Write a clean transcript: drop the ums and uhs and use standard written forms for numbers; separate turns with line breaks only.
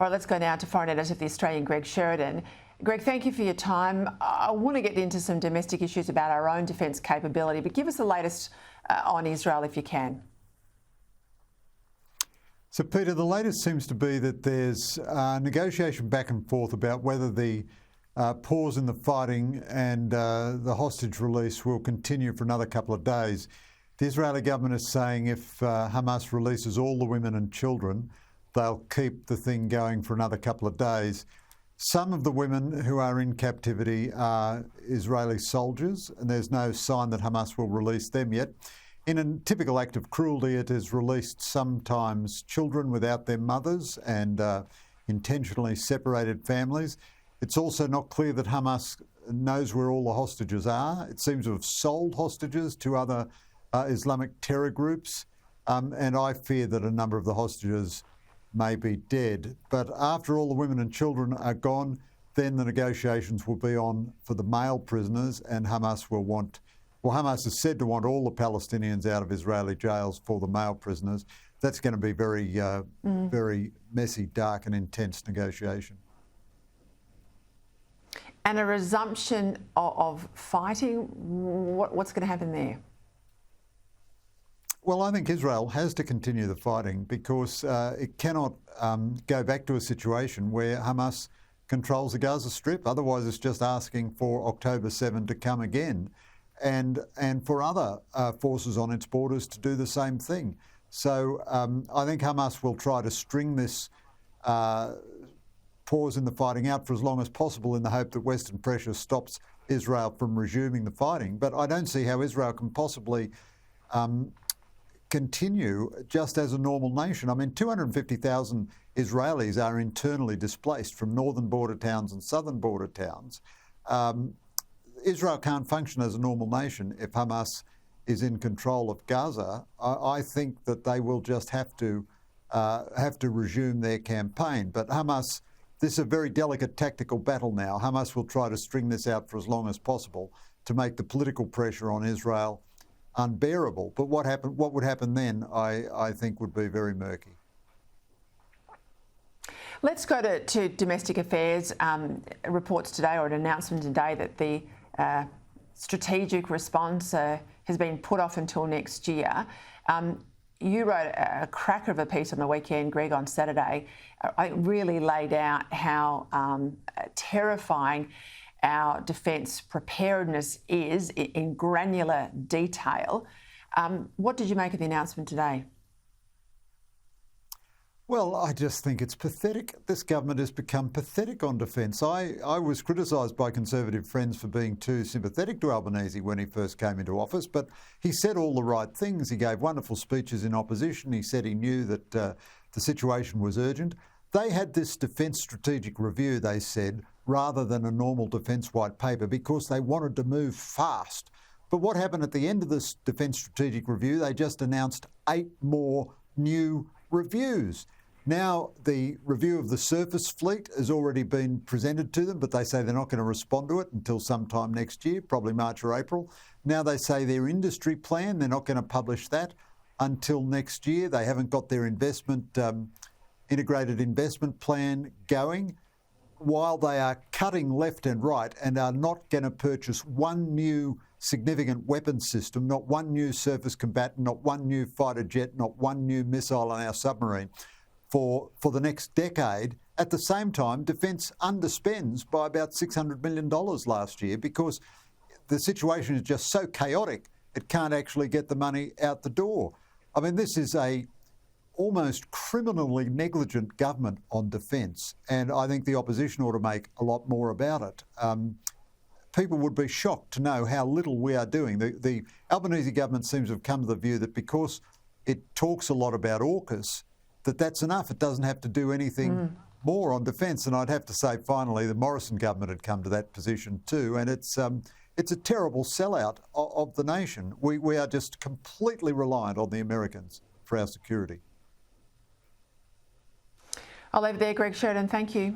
All right, let's go now to foreign editor of The Australian, Greg Sheridan. Greg, thank you for your time. I want to get into some domestic issues about our own defence capability, but give us the latest on Israel if you can.
So, Peter, the latest seems to be that there's negotiation back and forth about whether the pause in the fighting and the hostage release will continue for another couple of days. The Israeli government is saying if Hamas releases all the women and children, they'll keep the thing going for another couple of days. Some of the women who are in captivity are Israeli soldiers, and there's no sign that Hamas will release them yet. In a typical act of cruelty, it has released sometimes children without their mothers and intentionally separated families. It's also not clear that Hamas knows where all the hostages are. It seems to have sold hostages to other Islamic terror groups, and I fear that a number of the hostages may be dead. But after all the women and children are gone, then the negotiations will be on for the male prisoners, and Hamas will want, well, Hamas is said to want all the Palestinians out of Israeli jails for the male prisoners. That's going to be very, very messy, dark and intense negotiation.
And a resumption of fighting, what's going to happen there?
Well, I think Israel has to continue the fighting because it cannot go back to a situation where Hamas controls the Gaza Strip. Otherwise, it's just asking for October 7 to come again and for other forces on its borders to do the same thing. So I think Hamas will try to string this pause in the fighting out for as long as possible in the hope that Western pressure stops Israel from resuming the fighting. But I don't see how Israel can possibly continue just as a normal nation. I mean, 250,000 Israelis are internally displaced from northern border towns and southern border towns. Israel can't function as a normal nation if Hamas is in control of Gaza. I think that they will just have to resume their campaign. But Hamas, this is a very delicate tactical battle now. Hamas will try to string this out for as long as possible to make the political pressure on Israel unbearable. But what would happen then, I think, would be very murky.
Let's go to domestic affairs. Reports today, or an announcement today, that the strategic response has been put off until next year. You wrote a cracker of a piece on the weekend, Greg, on Saturday. I really laid out how terrifying our defence preparedness is in granular detail. What did you make of the announcement today?
Well, I just think it's pathetic. This government has become pathetic on defence. I was criticised by Conservative friends for being too sympathetic to Albanese when he first came into office, but he said all the right things. He gave wonderful speeches in opposition. He said he knew that the situation was urgent. They had this defence strategic review, they said, rather than a normal defence white paper, because they wanted to move fast. But what happened at the end of this defence strategic review? They just announced 8 more new reviews. Now, the review of the surface fleet has already been presented to them, but they say they're not going to respond to it until sometime next year, probably March or April. Now they say their industry plan, they're not going to publish that until next year. They haven't got their integrated investment plan going, while they are cutting left and right and are not going to purchase one new significant weapons system, not one new surface combatant, not one new fighter jet, not one new missile on our submarine for the next decade. At the same time, defence underspends by about $600 million last year because the situation is just so chaotic, it can't actually get the money out the door. I mean, this is a almost criminally negligent government on defence, and I think the opposition ought to make a lot more about it. People would be shocked to know how little we are doing. The Albanese government seems to have come to the view that because it talks a lot about AUKUS, that's enough. It doesn't have to do anything more on defence. And I'd have to say, finally, the Morrison government had come to that position too, and it's a terrible sellout of the nation. We are just completely reliant on the Americans for our security.
I'll leave it there, Greg Sheridan. Thank you.